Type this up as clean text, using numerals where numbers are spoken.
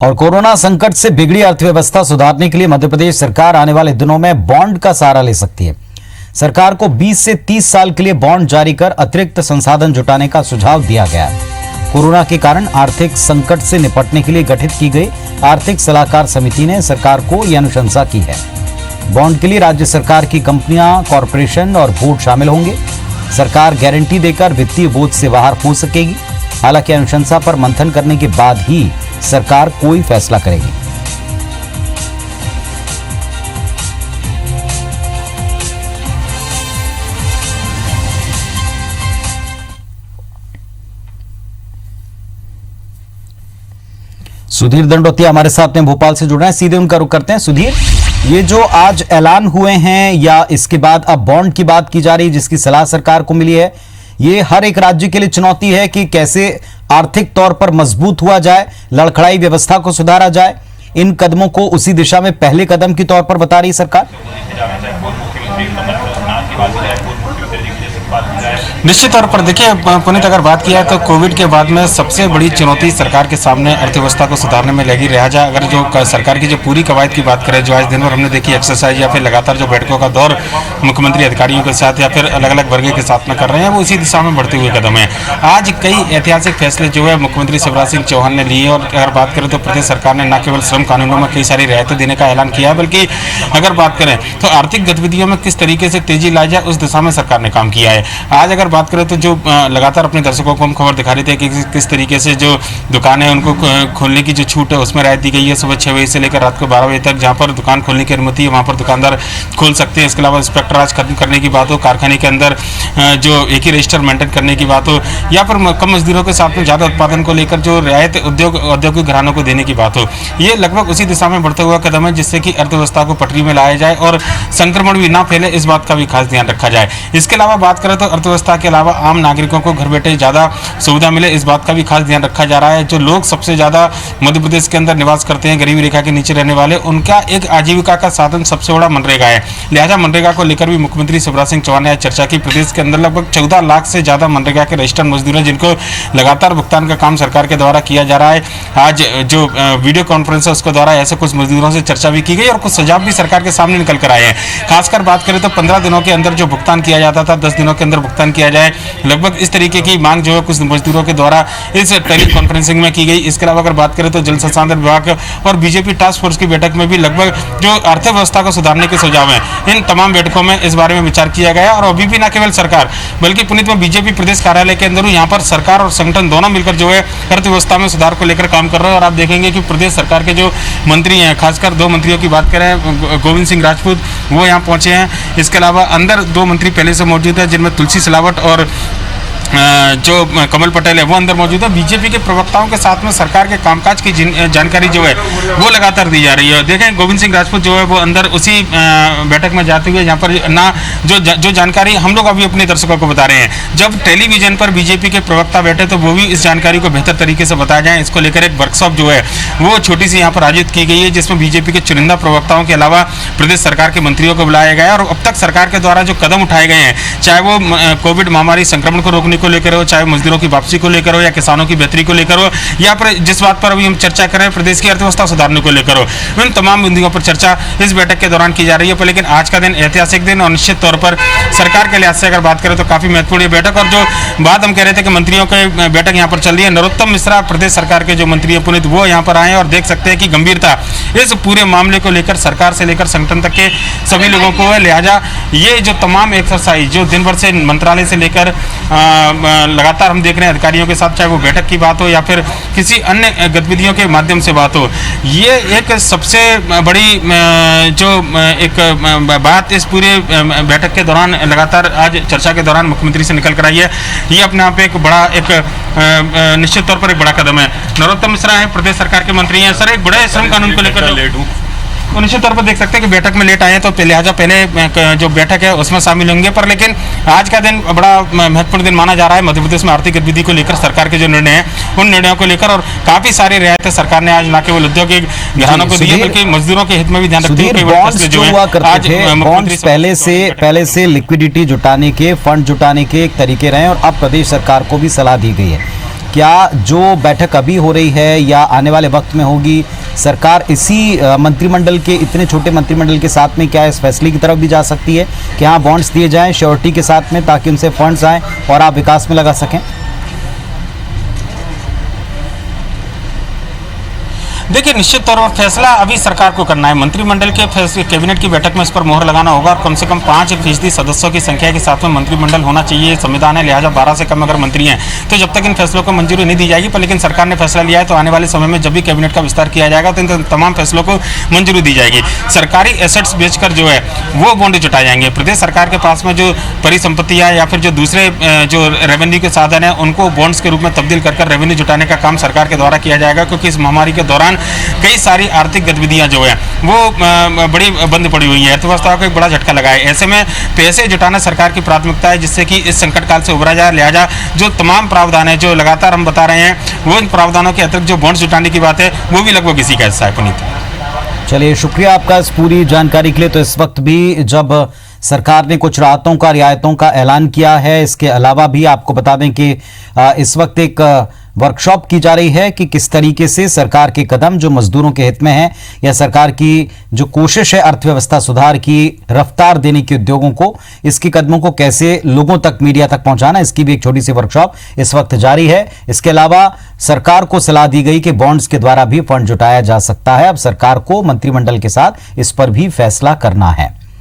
और कोरोना संकट से बिगड़ी अर्थव्यवस्था सुधारने के लिए मध्य प्रदेश सरकार आने वाले दिनों में बॉन्ड का सहारा ले सकती है। सरकार को 20 से 30 साल के लिए बॉन्ड जारी कर अतिरिक्त संसाधन जुटाने का सुझाव दिया गया है। कोरोना के कारण आर्थिक संकट से निपटने के लिए गठित की गई आर्थिक सलाहकार समिति ने सरकार को यह अनुशंसा की है। बॉन्ड के लिए राज्य सरकार की कंपनियां, कॉरपोरेशन और बोर्ड शामिल होंगे। सरकार गारंटी देकर वित्तीय बोझ से बाहर हो सकेगी। हालांकि अनुशंसा पर मंथन करने के बाद ही सरकार कोई फैसला करेगी। सुधीर दंडोतिया हमारे साथ में भोपाल से जुड़ रहे हैं, सीधे उनका रुख करते हैं। सुधीर, ये जो आज ऐलान हुए हैं या इसके बाद अब बॉन्ड की बात की जा रही है जिसकी सलाह सरकार को मिली है, ये हर एक राज्य के लिए चुनौती है कि कैसे आर्थिक तौर पर मजबूत हुआ जाए, लड़खड़ाई व्यवस्था को सुधारा जाए। इन कदमों को उसी दिशा में पहले कदम के तौर पर बता रही सरकार। निश्चित तौर पर देखिए पुनीत, अगर बात किया तो कोविड के बाद में सबसे बड़ी चुनौती सरकार के सामने अर्थव्यवस्था को सुधारने में लगी रहा जाए। अगर जो सरकार की जो पूरी कवायद की बात करें, जो आज दिन भर हमने देखी एक्सरसाइज या फिर लगातार जो बैठकों का दौर मुख्यमंत्री अधिकारियों के साथ या फिर अलग अलग वर्ग के साथ में कर रहे हैं, वो इसी दिशा में बढ़ते हुए कदम है। आज कई ऐतिहासिक फैसले जो है मुख्यमंत्री शिवराज सिंह चौहान ने लिए और अगर बात करें तो प्रदेश सरकार ने न केवल श्रम कानूनों में कई सारी रियायतें देने का ऐलान किया, बल्कि अगर बात करें तो आर्थिक गतिविधियों में किस तरीके से तेजी लाई जाए उस दिशा में सरकार ने काम किया है। आज अगर बात करें तो जो लगातार अपने दर्शकों को हम खबर दिखा रहे थे कि किस तरीके से जो दुकानें हैं उनको खोलने की जो छूट है उसमें राहत दी गई है। सुबह 6 बजे से लेकर रात को 12 बजे तक जहां पर दुकान खोलने की अनुमति है वहां पर दुकानदार खोल सकते हैं। इसके अलावा इंस्पेक्टर आज खत्म करने की बात हो, कारखाने के अंदर जो एक ही रजिस्टर मेंटेन करने की बात हो, या फिर कम मजदूरों के साथ में ज़्यादा उत्पादन को लेकर जो रियायत औद्योगिक घरानों को देने की बात हो, ये लगभग उसी दिशा में बढ़ता हुआ कदम है जिससे कि अर्थव्यवस्था को पटरी में लाया जाए और संक्रमण भी ना फैले, इस बात का भी खास ध्यान रखा जाए। इसके अलावा बात करें तो अर्थव्यवस्था के अलावा आम नागरिकों को घर बैठे ज़्यादा सुविधा मिले, इस बात का भी खास ध्यान रखा जा रहा है। जो लोग सबसे ज़्यादा मध्य प्रदेश के अंदर निवास करते हैं, गरीबी रेखा के नीचे रहने वाले, उनका एक आजीविका का साधन सबसे बड़ा मनरेगा है। लिहाजा मनरेगा को लेकर भी मुख्यमंत्री शिवराज सिंह चौहान ने चर्चा की। प्रदेश के अंदर लगभग 14 लाख से ज़्यादा मनरेगा के रजिस्टर्ड मजदूर हैं जिनको लगातार भुगतान का काम सरकार के द्वारा किया जा रहा है। आज जो वीडियो कॉन्फ्रेंस है उसके द्वारा ऐसे कुछ मजदूरों से चर्चा भी की गई और कुछ सुझाव भी सरकार के सामने निकल कर आए हैं। खासकर बात करें तो 15 दिनों के अंदर जो भुगतान किया जाता था 10 दिनों के अंदर भुगतान किया जाए, लगभग इस तरीके की मांग जो है कुछ मजदूरों के द्वारा इस टेली कॉन्फ्रेंसिंग में की गई। इसके अलावा अगर बात करें तो जल संसाधन विभाग और बीजेपी टास्क फोर्स की बैठक में भी लगभग जो अर्थव्यवस्था को सुधारने के सुझाव हैं, इन तमाम बैठकों में इस बारे में विचार किया गया। और अभी भी न केवल सरकार बल्कि पुनीत में बीजेपी प्रदेश कार्यालय के अंदर यहाँ पर सरकार और संगठन दोनों मिलकर जो है अर्थव्यवस्था में सुधार को लेकर काम कर रहे हैं। और आप देखेंगे कि प्रदेश सरकार के जो मंत्री हैं, खासकर 2 मंत्रियों की बात करें, गोविंद सिंह राजपूत वो यहाँ पहुंचे हैं। इसके अलावा अंदर 2 मंत्री पहले से मौजूद है जिनमें तुलसी सिलावट और जो कमल पटेल है वो अंदर मौजूद है। बीजेपी के प्रवक्ताओं के साथ में सरकार के कामकाज की जानकारी जो है वो लगातार दी जा रही है। देखें गोविंद सिंह राजपूत जो है वो अंदर उसी बैठक में जाते हुए यहाँ पर ना जो जानकारी हम लोग अभी अपने दर्शकों को बता रहे हैं, जब टेलीविजन पर बीजेपी के प्रवक्ता बैठे तो वो भी इस जानकारी को बेहतर तरीके से बताया जाए, इसको लेकर एक वर्कशॉप जो है वो छोटी सी यहाँ पर आयोजित की गई है जिसमें बीजेपी के चुनिंदा प्रवक्ताओं के अलावा प्रदेश सरकार के मंत्रियों को बुलाया गया। और अब तक सरकार के द्वारा जो कदम उठाए गए हैं, चाहे वो कोविड महामारी संक्रमण को रोकने को लेकर हो, चाहे मजदूरों की वापसी को लेकर हो या किसानों की बेहतरी को लेकर हो, या फिर जिस बात पर अभी हम चर्चा कर रहे हैं प्रदेश की अर्थव्यवस्था सुधारने को लेकर हो, इन तमाम बिंदुओं पर चर्चा इस बैठक के दौरान की जा रही है। लेकिन आज का दिन ऐतिहासिक दिन और निश्चित तौर पर सरकार के लिहाज से अगर बात करें तो काफी महत्वपूर्ण ये बैठक। और जो बात हम कह रहे थे कि मंत्रियों की बैठक यहाँ पर चल रही है, नरोत्तम मिश्रा प्रदेश सरकार के जो मंत्री है पुनीत वो यहाँ पर आए और देख सकते हैं कि गंभीरता इस पूरे मामले को लेकर सरकार से लेकर संगठन तक के सभी लोगों को है। लिहाजा ये जो तमाम एक्सरसाइज जो दिन भर से मंत्रालय से लेकर लगातार हम देख रहे हैं अधिकारियों के साथ, चाहे वो बैठक की बात हो या फिर किसी अन्य गतिविधियों के माध्यम से बात हो, ये एक सबसे बड़ी जो एक बात इस पूरे बैठक के दौरान लगातार आज चर्चा के दौरान मुख्यमंत्री से निकल कर आई है। ये अपने आप एक बड़ा एक निश्चित तौर पर एक बड़ा कदम है। नरोत्तम मिश्रा है प्रदेश सरकार के मंत्री हैं। सर, एक बड़े श्रम कानून को लेकर निश्चित तौर पर देख सकते हैं कि बैठक में लेट आए हैं तो लिहाजा पहले जो बैठक है उसमें शामिल होंगे, पर लेकिन आज का दिन बड़ा महत्वपूर्ण दिन माना जा रहा है। मध्य प्रदेश में आर्थिक गतिविधि को लेकर सरकार के जो निर्णय हैं उन निर्णयों को लेकर, और काफी सारी रियायतें सरकार ने आज न केवल औद्योगिक घरानों को दी है बल्कि मजदूरों के हित में भी ध्यान रखते हुए पहले से लिक्विडिटी जुटाने के, फंड जुटाने के एक तरीके रहे और अब प्रदेश सरकार को भी सलाह दी गई है क्या जो बैठक अभी हो रही है या आने वाले वक्त में होगी, सरकार इसी मंत्रिमंडल के, इतने छोटे मंत्रिमंडल के साथ में क्या इस फैसले की तरफ भी जा सकती है कि हाँ बॉन्ड्स दिए जाएं श्योरिटी के साथ में, ताकि उनसे फंड्स आएं और आप विकास में लगा सकें? देखिए, निश्चित तौर पर फैसला अभी सरकार को करना है। मंत्रिमंडल के फैसले, कैबिनेट की बैठक में इस पर मोहर लगाना होगा और कम से कम 5% सदस्यों की संख्या के साथ में मंत्रिमंडल होना चाहिए। संविधान है, लिहाजा 12 से कम अगर मंत्री हैं तो जब तक इन फैसलों को मंजूरी नहीं दी जाएगी। पर लेकिन सरकार ने फैसला लिया है तो आने वाले समय में जब भी कैबिनेट का विस्तार किया जाएगा तो इन तमाम फैसलों को मंजूरी दी जाएगी। सरकारी एसेट्स बेचकर जो है वो बॉन्ड जुटाए जाएंगे। प्रदेश सरकार के पास में जो परिसंपत्तियां या फिर जो दूसरे जो रेवेन्यू के साधन है उनको बॉन्ड्स के रूप में तब्दील कर रेवेन्यू जुटाने का काम सरकार के द्वारा किया जाएगा, क्योंकि इस महामारी के दौरान कई सारी आर्थिक गतिविधियां जो है वो बड़ी बंद पड़ी हुई है। अर्थव्यवस्था को एक बड़ा झटका लगा है। ऐसे में पैसे जुटाना सरकार की प्राथमिकता है, जिससे कि इस संकट काल से उभरा जाए। लिहाजा जो तमाम प्रावधान है जो लगातार हम बता रहे हैं, वो इन प्रावधानों के अतिरिक्त जो बॉन्ड्स जुटाने की बात है वो भी लगभग इसी का हिस्सा है। पुनीत, चलिए, शुक्रिया आपका इस पूरी जानकारी के लिए। तो इस वक्त भी जब सरकार ने कुछ राहतों का, रियायतों का ऐलान किया है, इसके अलावा भी आपको बता दें कि इस वक्त एक वर्कशॉप की जा रही है कि किस तरीके से सरकार के कदम जो मजदूरों के हित में है, या सरकार की जो कोशिश है अर्थव्यवस्था सुधार की, रफ्तार देने की उद्योगों को, इसके कदमों को कैसे लोगों तक, मीडिया तक पहुंचाना, इसकी भी एक छोटी सी वर्कशॉप इस वक्त जारी है। इसके अलावा सरकार को सलाह दी गई कि बॉन्ड्स के द्वारा भी फंड जुटाया जा सकता है। अब सरकार को मंत्रिमंडल के साथ इस पर भी फैसला करना है।